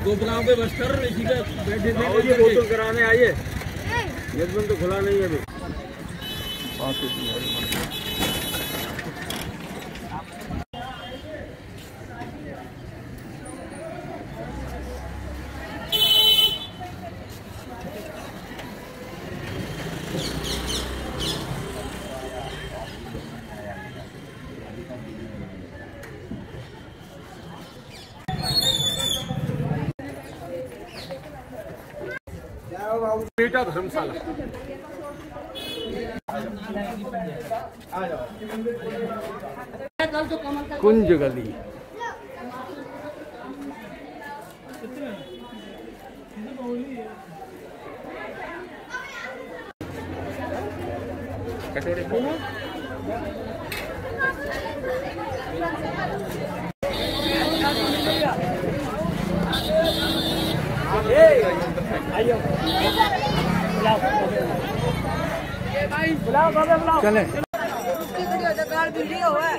गोपगांव पे बस कर इसी का बैठे थे। बोतल कराने आइए, गेट तो खुला नहीं है अभी। बेटा धर्मशाला कुंज गली कटोरे चले वीडियो है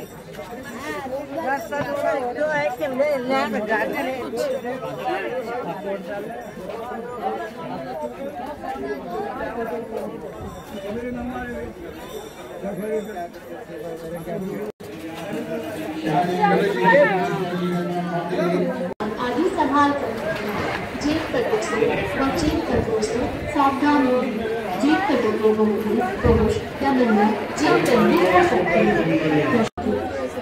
आदि संभाल कर जेब कटों से व जेब कटों से सावधान हो। जेब कटों के मुख्य पुरुष या महिला जेब कटों हो सकते हैं।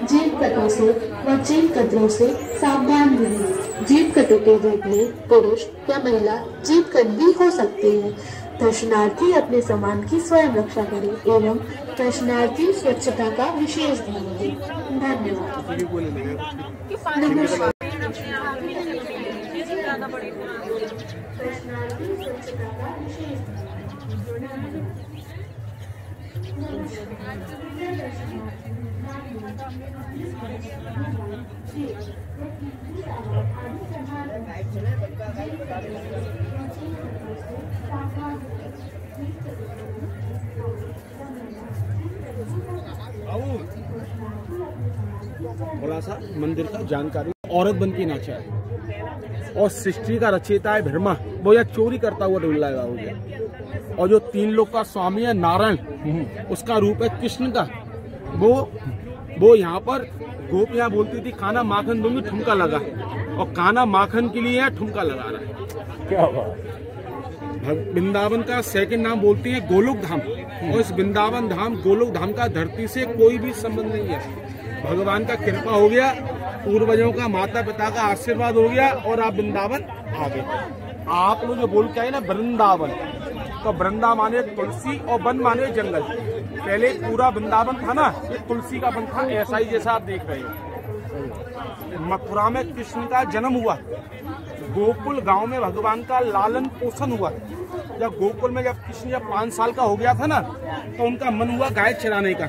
जेब कटों से व जेब कटों से सावधान रहें। जेब कटों के रूप में पुरुष या महिला जेब कट भी हो सकते हैं। दर्शनार्थी अपने सामान की स्वयं रक्षा करें एवं दर्शनार्थी स्वच्छता का विशेष ध्यान दें। धन्यवाद। नमस्कार। थोड़ा सा मंदिर का जानकारी। औरत बन के नाचा है और सृष्टि का रचयिता है ब्रह्मा, वो यह चोरी करता हुआ ढूंढ लाएगा हो गया। और जो तीन लोग का स्वामी है नारायण, उसका रूप है कृष्ण का। वो यहाँ पर गोपियां बोलती थी काना माखन दूंगी, ठुमका लगा, और काना माखन के लिए ठुमका लगा रहा है। क्या बात। वृंदावन का सेकंड नाम बोलती है गोलोक धाम, और इस वृंदावन धाम गोलोक धाम का धरती से कोई भी संबंध नहीं है। भगवान का कृपा हो गया, पूर्वजों का माता पिता का आशीर्वाद हो गया और आप वृंदावन आ गए। आप लोग जो बोल के आए ना वृंदावन, तो वृंदा माने तुलसी और वन माने जंगल। पहले पूरा वृंदावन था ना, ये तुलसी का वन था, ऐसा ही जैसा आप देख रहे हो। मथुरा में कृष्ण का जन्म हुआ, गोकुल गांव में भगवान का लालन पोषण हुआ। जब गोकुल में जब कृष्ण 5 साल का हो गया था ना, तो उनका मन हुआ गाय चराने का।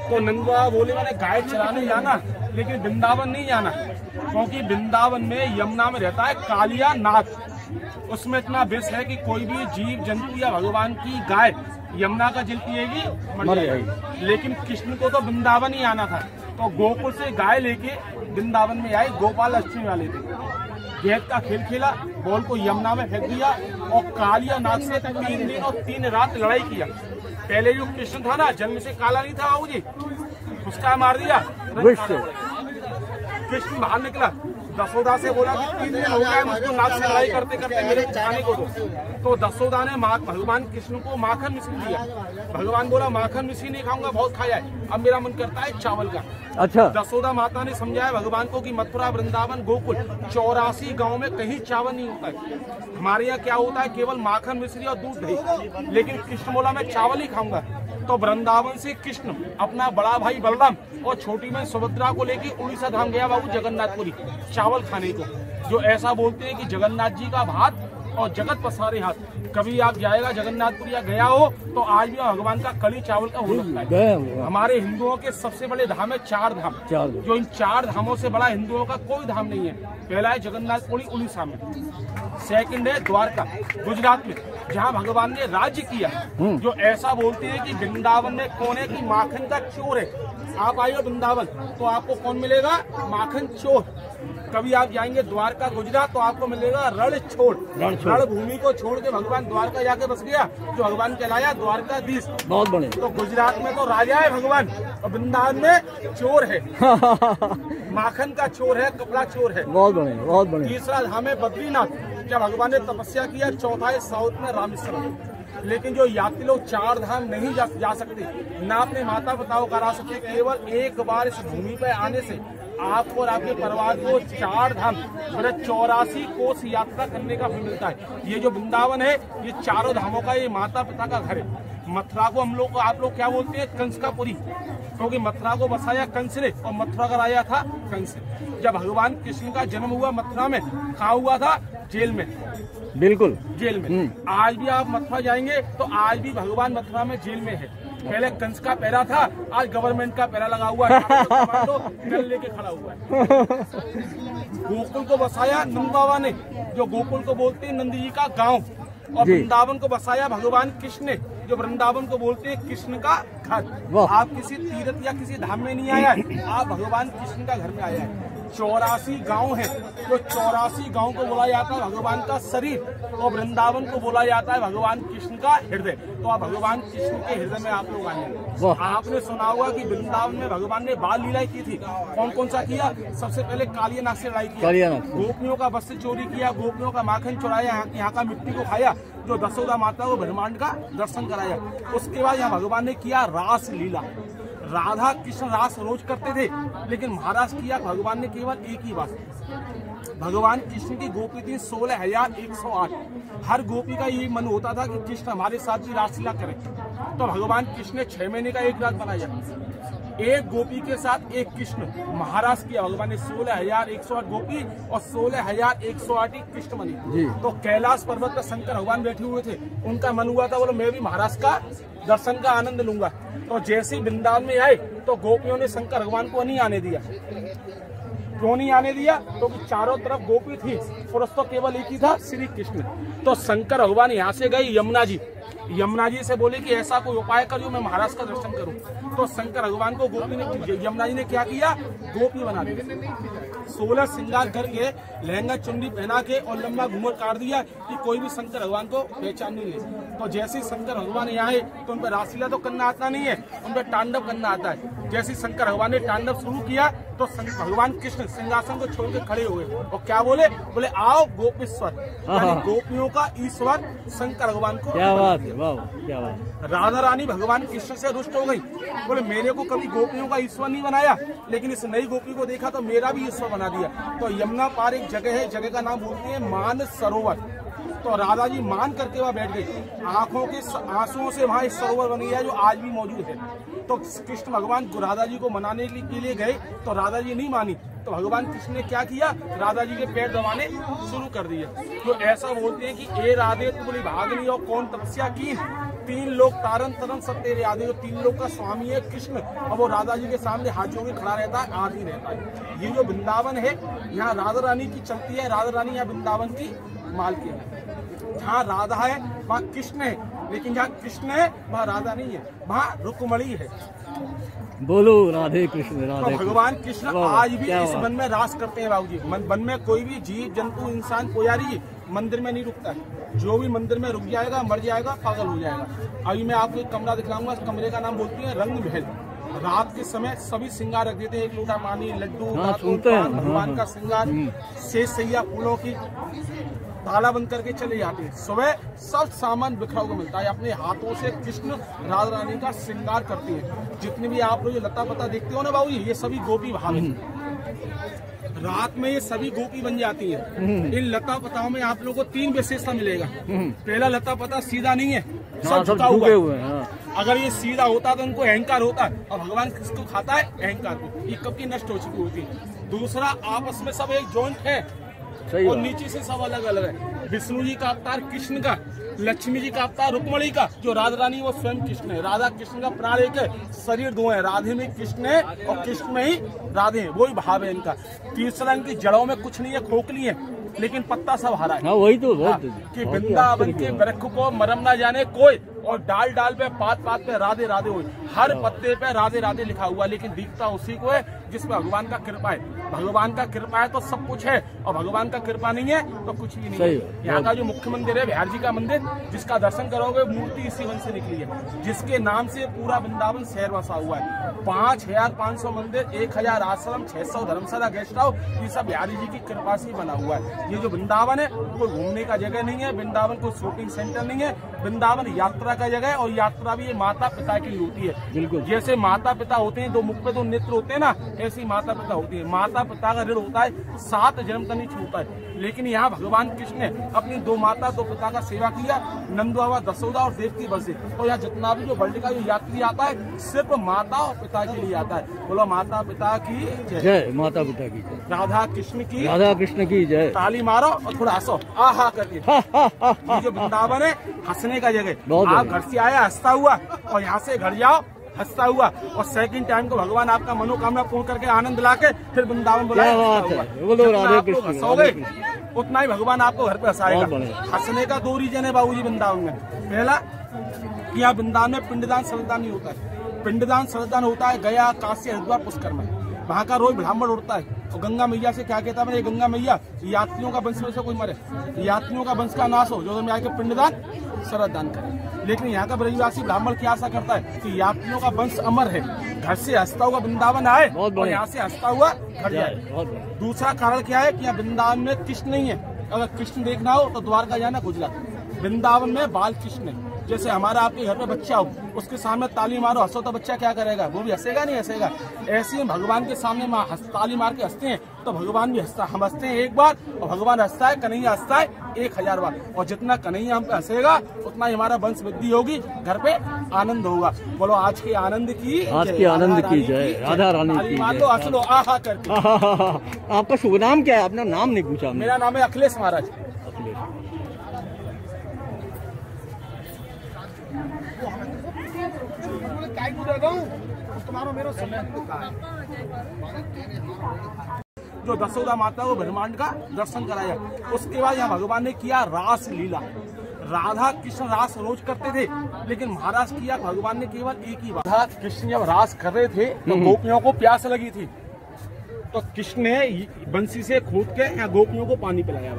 तो नंदुआ बोले मैंने गाय चराने जाना, लेकिन वृंदावन नहीं जाना, क्योंकि वृंदावन में यमुना में रहता है कालिया नाग। उसमें इतना विष है कि कोई भी जीव जंतु या भगवान की गाय यमुना का जल पिएगी मर जाएगी। लेकिन कृष्ण को तो वृंदावन ही आना था, तो गोकुल से गाय लेके वृंदावन में आए। गोपाल अष्टमी वाले थे, गेंद का खेल खेला, बॉल को यमुना में फेंक दिया और कालिया नाग से 3 दिन और 3 रात लड़ाई किया। पहले जो कृष्ण था ना, जन्म से काला नहीं था बाबू जी, उसका मार दिया। कृष्ण बाहर निकला, दसोदा से बोला कि 3 दिन हो गया मुझको नाग से लड़ाई करते करते, मेरे खाने को दो। तो दसोदा ने भगवान कृष्ण को माखन मिश्री दिया। भगवान बोला माखन मिश्री नहीं खाऊंगा, बहुत खाया है, अब मेरा मन करता है चावल का। अच्छा। दसोदा माता ने समझाया भगवान को कि मथुरा वृंदावन गोकुल 84 गांव में कहीं चावल नहीं होता है। हमारे यहाँ क्या होता है, केवल माखन मिश्री और दूध दही। लेकिन कृष्ण बोला मैं चावल ही खाऊंगा। तो वृंदावन से कृष्ण अपना बड़ा भाई बलराम और छोटी बहन सुभद्रा को लेके उड़ीसा धाम गया बाबू जगन्नाथपुरी चावल खाने को। जो ऐसा बोलते हैं कि जगन्नाथ जी का भात और जगत पसारे हाथ। कभी आप जाएगा जगन्नाथपुरी या गया हो तो आज भी भगवान का कड़ी चावल का हो सकता है। हमारे हिंदुओं के सबसे बड़े धाम है 4 धाम, जो इन 4 धामों से बड़ा हिंदुओं का कोई धाम नहीं है। पहला है जगन्नाथपुरी उड़ीसा में, सेकंड है द्वारका गुजरात में, जहाँ भगवान ने राज्य किया। जो ऐसा बोलते हैं कि वृंदावन में कौन है कि माखन का चोर है। आप आइए वृंदावन तो आपको कौन मिलेगा, माखन चोर। कभी आप जाएंगे द्वारका गुजरात तो आपको मिलेगा रणभूमि को छोड़ के भगवान द्वारका जाके बस गया, जो भगवान कहलाया द्वारकाधीश। बहुत बड़े। तो गुजरात में तो राजा है भगवान, और वृंदावन में चोर है। माखन का चोर है, कपड़ा चोर है। बहुत बड़े, बहुत बड़े। तीसरा धाम है बद्रीनाथ, जब भगवान ने तपस्या किया। चौथा है साउथ में रामेश्वरम। लेकिन जो यात्री लोग 4 धाम नहीं जा सकते, ना अपने माता पिता को करा सकते, केवल एक बार इस भूमि पर आने से आपको और आपके परिवार को 4 धाम 84 कोस यात्रा करने का फल मिलता है। ये जो वृंदावन है, ये चारों धामों का ये माता पिता का घर है। मथुरा को आप लोग क्या बोलते हैं? कंस का पुरी, क्योंकि मथुरा को बसाया कंस ने और मथुरा का राजा था कंस। जब भगवान कृष्ण का जन्म हुआ मथुरा में, कहाँ हुआ था? जेल में। बिल्कुल, जेल में। आज भी आप मथुरा जाएंगे तो आज भी भगवान मथुरा में जेल में है। पहले कंस का पहरा था, आज गवर्नमेंट का पहरा लगा हुआ है, तो गल लेके खड़ा हुआ है। गोकुल को बसाया नंद बाबा ने, जो गोकुल को बोलते हैं नंद जी का गांव, और वृंदावन को बसाया भगवान कृष्ण ने, जो वृंदावन को बोलते हैं कृष्ण का घर। आप किसी तीर्थ या किसी धाम में नहीं आया है, आप भगवान कृष्ण का घर में आया है। 84 गांव है, जो 84 गांव को बोला जाता है भगवान का शरीर, और वृंदावन को बोला जाता है भगवान कृष्ण का हृदय। तो आप भगवान कृष्ण के हृदय में आप लोग आए। आपने सुना होगा कि वृंदावन में भगवान ने बाल लीलाएं की थी। कौन कौन सा किया? सबसे पहले कालियानाथ से लड़ाई किया, गोपियों का वस्त्र चोरी किया, गोपियों का माखन चुराया, यहाँ का मिट्टी को खाया, जो दशोदा माता को ब्रह्मांड का दर्शन कराया। उसके बाद यहाँ भगवान ने किया रास लीला। राधा कृष्ण रास रोज करते थे, लेकिन महाराज किया भगवान ने केवल एक ही बात। भगवान कृष्ण की गोपी थी 16,108। हर गोपी का ये मन होता था कि कृष्ण हमारे साथ भी रासलीला करे। तो भगवान कृष्ण ने 6 महीने का एक रात बनाया, एक गोपी के साथ एक कृष्ण महाराज किया। भगवान ने 16,108 गोपी और 16,108 ही कृष्ण बनी। तो कैलाश पर्वत पर शंकर भगवान बैठे हुए थे, उनका मन हुआ था बोलो मैं भी महाराज का दर्शन का आनंद लूंगा। तो जैसे वृंदावन में आए तो गोपियों ने शंकर भगवान को नहीं आने दिया। क्यों नहीं आने दिया? क्योंकि चारों तरफ गोपी थी, पुरुष तो केवल एक ही था, श्री कृष्ण। तो शंकर भगवान यहाँ से गए यमुना जी से बोले कि ऐसा कोई उपाय करो मैं महाराज का दर्शन करूं। तो शंकर भगवान को यमुना जी ने क्या किया? गोपी बना दी। 16 श्रृंगार करके लहंगा चुन्नी पहना के और लंबा घूमर काट दिया कि कोई भी शंकर भगवान को पहचान नहीं ले। तो जैसे शंकर भगवान यहाँ आए तो उन पर रासलीला तो करना आता नहीं है, उन पर तांडव करना आता है। जैसे शंकर भगवान ने तांडव शुरू किया तो भगवान कृष्ण सिंहासन को छोड़ के खड़े हो गए और क्या बोले? बोले आओ गोपीश्वर, गोपियों का ईश्वर शंकर भगवान को। क्या बात है, वाह क्या बात। राधा रानी भगवान कृष्ण से रुष्ट हो गई, बोले मेरे को कभी गोपियों का ईश्वर नहीं बनाया, लेकिन इस नई गोपी को देखा तो मेरा भी ईश्वर बना दिया। तो यमुना पार एक जगह है, जगह का नाम बोलते हैं मान सरोवर। तो राधा जी मान करके वहाँ बैठ गई, आंखों के आंसुओं से वहाँ एक सरोवर बन गया जो आज भी मौजूद है। तो कृष्ण भगवान राधा जी को मनाने के लिए गए तो राधा जी नहीं मानी, तो भगवान कृष्ण ने क्या किया? राधा जी के पैर दबाने शुरू कर दिए। तो ऐसा बोलते हैं कि ए राधे तू बोली भागनी और कौन तपस्या की, 3 लोग तारन तरन सब तेरे राधे। 3 लोग का स्वामी है कृष्ण, और वो राधा जी के सामने हाथ जोड़ के खड़ा रहता है, आदि रहता है। ये जो वृंदावन है यहाँ राधा रानी की चलती है, राधा रानी यहाँ वृंदावन की मालकिन है। जहाँ राधा है वहाँ कृष्ण है, लेकिन जहाँ कृष्ण है वहाँ राधा नहीं है, वहाँ रुक्मणी है। बोलो राधे कृष्ण राधे। तो भगवान कृष्ण आज भी इस वन में रास करते हैं बाबूजी। वन में कोई भी जीव जंतु इंसान पुजारी जी मंदिर में नहीं रुकता है। जो भी मंदिर में रुक जाएगा मर जाएगा, पागल हो जाएगा। अभी मैं आपको एक कमरा दिखलाऊंगा, इस कमरे का नाम बोलते हैं रंग महल। रात के समय सभी श्रृंगार रख देते हैं, एक लोटा पानी, लड्डू, भगवान का श्रृंगार, शेष सैया फूलों की, ताला बंद करके चले जाते हैं। सुबह सब सामान बिखरा हुआ मिलता है। अपने हाथों से कृष्ण राधा रानी का श्रृंगार करती है। जितने भी आप लोग लता पता देखते हो ना बाबू, ये सभी गोपी भाव है। रात में ये सभी गोपी बन जाती है। इन लता पताओं में आप लोगों को 3 विशेषता मिलेगा। पहला लता पता सीधा नहीं है, सब झुका हुआ है। अगर ये सीधा होता तो उनको अहंकार होता, और भगवान किसको खाता है? अहंकार को। ये कब की नष्ट हो चुकी होती है। दूसरा, आपस में सब एक जॉइंट है और नीचे से सब अलग अलग है। विष्णु जी का अवतार कृष्ण का, लक्ष्मी जी का अवतार रुक्मणी का, जो राधा रानी वो स्वयं कृष्ण है। राधा कृष्ण का प्राण एक है, शरीर 2 है। राधे में कृष्ण है और कृष्ण में ही राधे है, वही भाव है इनका। तीसरा, इनकी जड़ों में कुछ नहीं है, खोखली है, लेकिन पत्ता सब हरा है। वही तो कि वृंदावन के वृक्ष को मरम ना जाने कोई, और डाल डाल पे पात पात पे राधे राधे हुई, हर पत्ते पे राधे राधे लिखा हुआ, लेकिन दिखता उसी को है जिसमें भगवान का कृपा है। भगवान का कृपा है तो सब कुछ है, और भगवान का कृपा नहीं है तो कुछ भी नहीं है। यहाँ का जो मुख्य मंदिर है बिहार जी का मंदिर, जिसका दर्शन करोगे मूर्ति इसी वन से निकली है, जिसके नाम से पूरा वृंदावन शहर बसा हुआ है। 5500 मंदिर, 1000 आश्रम, 600 धर्मशाला, गेस्ट हाउस, ये सब बिहारी जी की कृपा से बना हुआ है। ये जो वृंदावन है कोई घूमने का जगह नहीं है, वृंदावन कोई शॉपिंग सेंटर नहीं है, वृंदावन यात्रा का जगह है। और यात्रा भी ये माता पिता की होती है। बिल्कुल, जैसे माता पिता होते हैं, दो मुख पे दो नेत्र होते हैं ना, ऐसी माता पिता होती है। माता पिता का ऋण होता है 7 जन्म तक नहीं छूटता है। लेकिन यहाँ भगवान कृष्ण ने अपनी 2 माता 2 पिता का सेवा किया, नंद बाबा, दशोदा और देवकी बसे। तो यहाँ जितना भी जो वर्ल्ड का जो यात्री आता है सिर्फ माता और पिता के लिए आता है। बोलो माता पिता की जय, माता पिता की जय, राधा कृष्ण की जय। ताली मारो और थोड़ा हंसो, आहा करके। ये जो वृंदावन है हंसने का जगह। आप घर से आया हंसता हुआ और यहाँ से घर जाओ हंसता हुआ, और सेकंड टाइम को भगवान आपका मनोकामना पूर्ण करके आनंद लाके फिर वृंदावन बुलाए। हंसोगे उतना ही भगवान आपको घर पे हंसाएगा। हंसने का 2 रीजन है बाबूजी वृंदावन में। पहला कि यहाँ वृंदावन में पिंडदान श्रद्धान नहीं होता है। पिंडदान श्रद्धान होता है गया, काशी, हरिद्वार, पुष्कर में। वहाँ का रोज ब्राह्मण उठता है और गंगा मैया से क्या कहता है, गंगा मैया यात्रियों का वंश में से कोई मरे, यात्रियों का वंश का नाश हो, जो में आके पिंडदान श्रद्धान करे। लेकिन यहाँ का ब्रजवासी ब्राह्मण क्या आशा करता है कि यात्रियों का वंश अमर है, घर से हंसता हुआ वृंदावन आए और यहाँ से हंसता हुआ घर जाए। दूसरा कारण क्या है कि यहाँ वृंदावन में कृष्ण नहीं है। अगर कृष्ण देखना हो तो द्वारका जाना, गुजरात। वृंदावन में बाल कृष्ण है। जैसे हमारा आपके घर पे बच्चा हो, उसके सामने ताली मारो हंसो तो बच्चा क्या करेगा, वो भी हंसेगा नहीं हंसेगा। ऐसे ही भगवान के सामने ताली मार के हंसते हैं तो भगवान भी हंसता। हम हंसते हैं एक बार और भगवान हंसता है, कन्हैया हंसता है 1000 बार। और जितना कन्हैया हम पे हंसेगा उतना ही हमारा वंश वृद्धि होगी, घर पे आनंद होगा। बोलो आज के आनंद की जय, राधा रानी की जय। लो हंस लो आहा करके। आपका शुभ नाम क्या है? अपना नाम नहीं पूछा। मेरा नाम है अखिलेश महाराज। जो दशोदा माता को ब्रह्मांड का दर्शन कराया, उसके बाद यहाँ भगवान ने किया रास लीला। राधा कृष्ण रास रोज करते थे, लेकिन महाराज किया भगवान ने केवल एक ही बार। राधा कृष्ण जब रास कर रहे थे तो गोपियों को प्यास लगी थी, तो कृष्ण ने बंसी से खोद के यहाँ गोपियों को पानी पिलाया।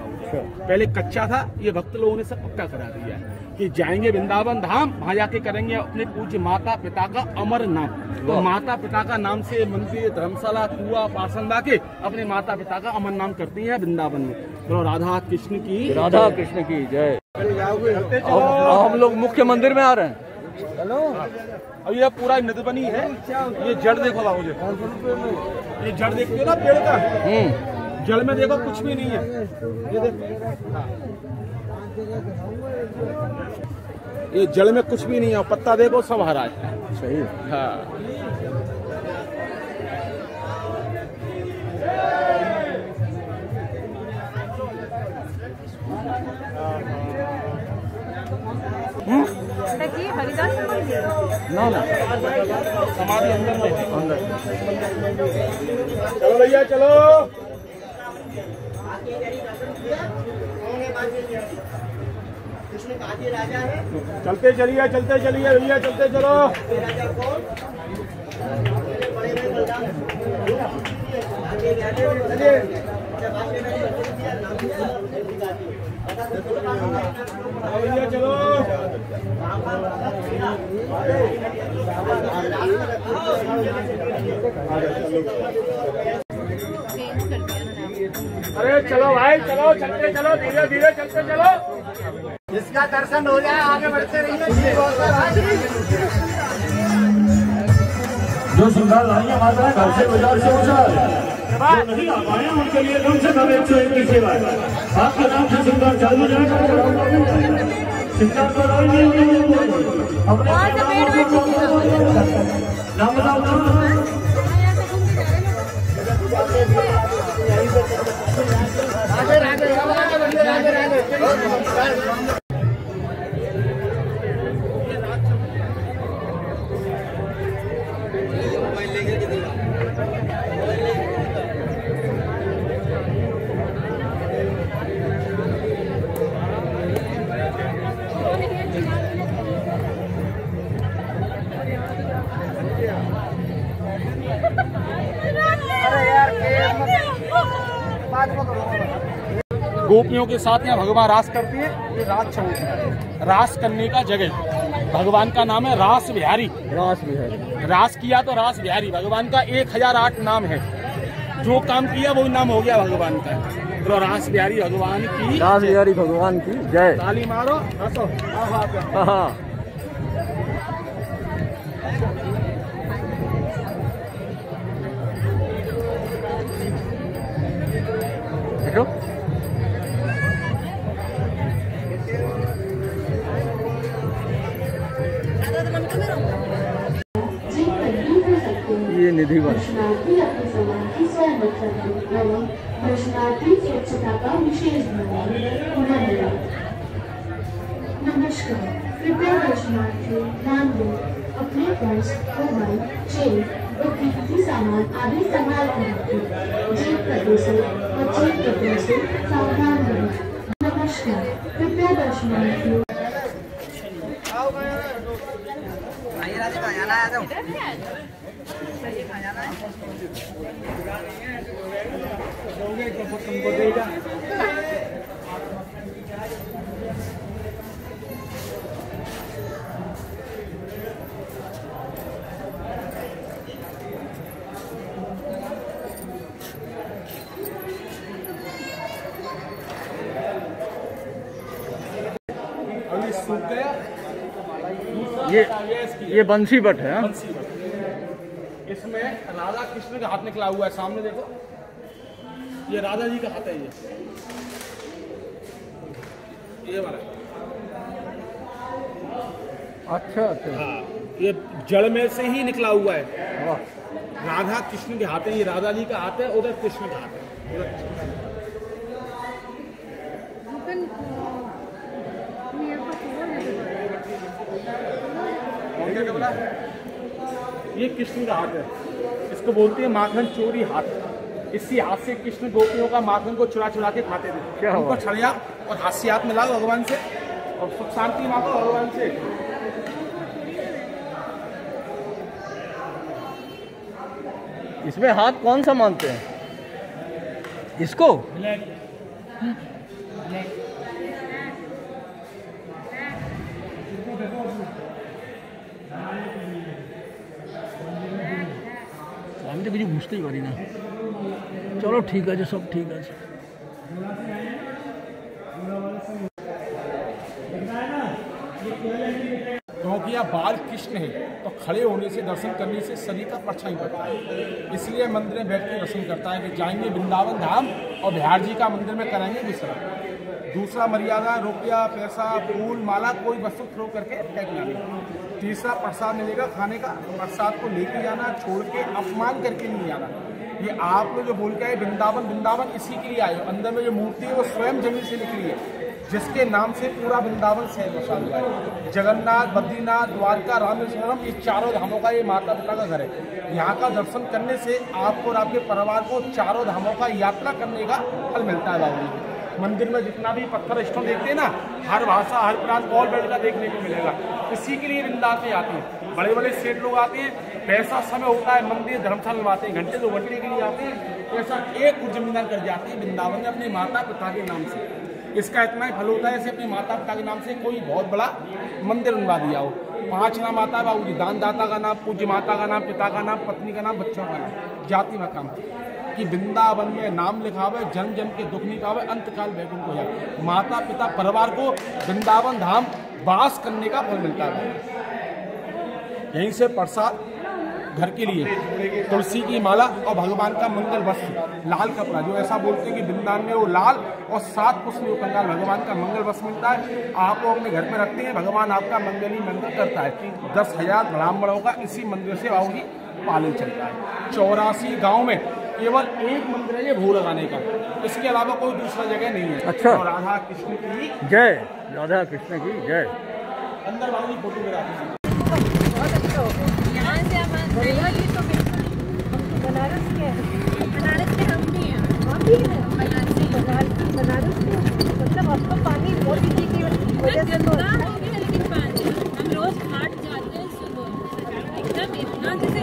पहले कच्चा था, ये भक्त लोगों ने सब पक्का करा दिया कि जाएंगे वृंदावन धाम, वहाँ जाके करेंगे अपने पूज्य माता पिता का अमर नाम। तो माता पिता का नाम से मंदिर, धर्मशाला, कुआ, पासंदा के अपने माता पिता का अमर नाम करती है वृंदावन में। तो राधा कृष्ण की जय। हम लोग मुख्य मंदिर में आ रहे हैं। अब ये पूरा नदी बनी है, ये जड़ देखो बाबू जी, ये जड़ देखते हो ना पेड़ का, जड़ में देखो कुछ भी नहीं है। ये देखो ये जड़ में कुछ भी नहीं है, पत्ता देखो सब हरा है। सही। हाँ ना समाधि अंदर। चलो भैया चलो, चलते चलिए भैया, चलते चलो। भैया चलो, अरे चलो भाई चलो, चलते चलो, धीरे धीरे चलते चलो। जिसका दर्शन हो जाए आगे बढ़ते रहिए। जो श्रृंगार लाएंगे माता घर से बाजार से जो नहीं आ पाए उनके लिए कम से कम 101 की सेवा है। आपके नाम से श्रृंगार चालू जाएगा, श्रृंगार को नाम बताओ। गोपियों के साथ यहाँ भगवान रास करते हैं। ये रास चौक है, रास करने का जगह। भगवान का नाम है रास बिहारी। रास बिहारी, रास किया तो रास बिहारी। भगवान का 1008 नाम है, जो काम किया वही नाम हो गया भगवान का। तो रास बिहारी भगवान की, रास बिहारी भगवान की जय। ताली मारो, हंसो। हाँ, देखो ये निधि वन। दर्शनार्थी अपने सामान की स्वयं रक्षा करें एवं दर्शनार्थी स्वच्छता का विशेष ध्यान रखें। नमस्कार, कृपया दर्शनार्थी ध्यान दें, अपने पर्स, मोबाइल, चेन और कीमती सामान आदि संभाल कर रखें। जेब कपड़ों से और जेब कपड़ों से सावधान रहें। नमस्कार, कृपया दर्शनार्थी अभी सूख गया। ये बंसी बट है। इसमें राधा कृष्ण का हाथ निकला हुआ है, सामने देखो, ये राधा जी का हाथ है। ये वाला। अच्छा अच्छा, हाँ, ये जड़ में से ही निकला हुआ है। वाह। राधा कृष्ण के हाथ है, ये राधा जी का हाथ है, उधर कृष्ण का हाथ है। ये कृष्ण का हाथ है, इसको बोलते हैं माखन चोरी हाथ। इसी हाथ से कृष्ण गोपियों का माखन को चुरा चुरा के खाते थे। क्या उनको छड़िया और हास्य हाथ मिला भगवान से, और सुख शांति मांगो भगवान से। इसमें हाथ कौन सा मानते हैं इसको? আমি তো কিছু বুঝতেই পারি না। চলো ঠিক আছে, সব ঠিক আছে। क्योंकि यह बाल कृष्ण है, तो खड़े होने से, दर्शन करने से शरीर का परछाई पड़ता है। इसलिए मंदिर में बैठ के दर्शन करता है कि जाएंगे वृंदावन धाम और बिहार जी का मंदिर में करेंगे विश्राम। दूसरा मर्यादा, रुपया, पैसा, फूल, माला, कोई वस्तु थ्रो करके फेंकना नहीं। तीसरा, प्रसाद मिलेगा खाने का, प्रसाद को लेके जाना, छोड़ के अपमान करके नहीं आना। ये आप लोग जो बोल के आए वृंदावन, वृंदावन इसी के लिए आए हो। अंदर में जो मूर्ति है वो स्वयं जमीन से निकली है, जिसके नाम से पूरा वृंदावन शहर बसा हुआ है। जगन्नाथ, बद्रीनाथ, द्वारका, रामेश्वरम, ये चारों धामों का ये माता पिता का घर है। यहाँ का दर्शन करने से आपको और आपके परिवार को चारों धामों का यात्रा करने का फल मिलता है। बाबू मंदिर में जितना भी पत्थर स्टोन देखते हैं ना, हर भाषा, हर प्रांत, ऑल वर्ल्ड का देखने को मिलेगा। इसी के लिए वृंदावन में आते हैं, बड़े बड़े सेठ लोग आते हैं। पैसा समय होता है, मंदिर धर्मशाला में आते हैं, घंटे 2 घंटे के लिए आते हैं। ऐसा एक कुछ जमींदार कर जाते हैं वृंदावन में अपने माता पिता के नाम से। इसका इतना ही फल होता है, जैसे अपने माता पिता के नाम से कोई बहुत बड़ा मंदिर बनवा दिया हो। 5 नाम आता है बाबू जी, दानदाता का नाम, पूज्य माता का नाम, पिता का नाम, पत्नी का नाम, बच्चों का नाम, जाति मकाम। कि वृंदावन में नाम लिखा हुआ है, जन्म जन्म के दुख नहीं पावे, अंतकाल वैकुंठ हो जाए। माता पिता परिवार को वृंदावन धाम वास करने का फल मिलता है। यहीं से प्रसाद घर के लिए, तुलसी की माला और भगवान का मंगल वस्त्र, लाल कपड़ा, जो ऐसा बोलते हैं कि वृंदावन में वो लाल और 7 पुष्प कंगाल भगवान का मंगल वस्त्र मिलता है। आप वो अपने घर में रखते हैं, भगवान आपका मंगल ही मंगल करता है। 10,000 ब्राह्मणों का इसी मंदिर से बाबूजी पालन चलता है। 84 गाँव में केवल एक मंदिर है ये भोग लगाने का, इसके अलावा कोई दूसरा जगह नहीं है। अच्छा, और राधा कृष्ण की जय, राधा कृष्ण की जय। अंदर बाबू फोटोग्राफी बनारस के हम भी हैं, हम भी हैं बनारस के। मतलब आपको पानी बहुत बिजली की वजह से तो अच्छा है, लेकिन पानी हम रोज घाट जाते हैं सुबह, एकदम इतना जैसे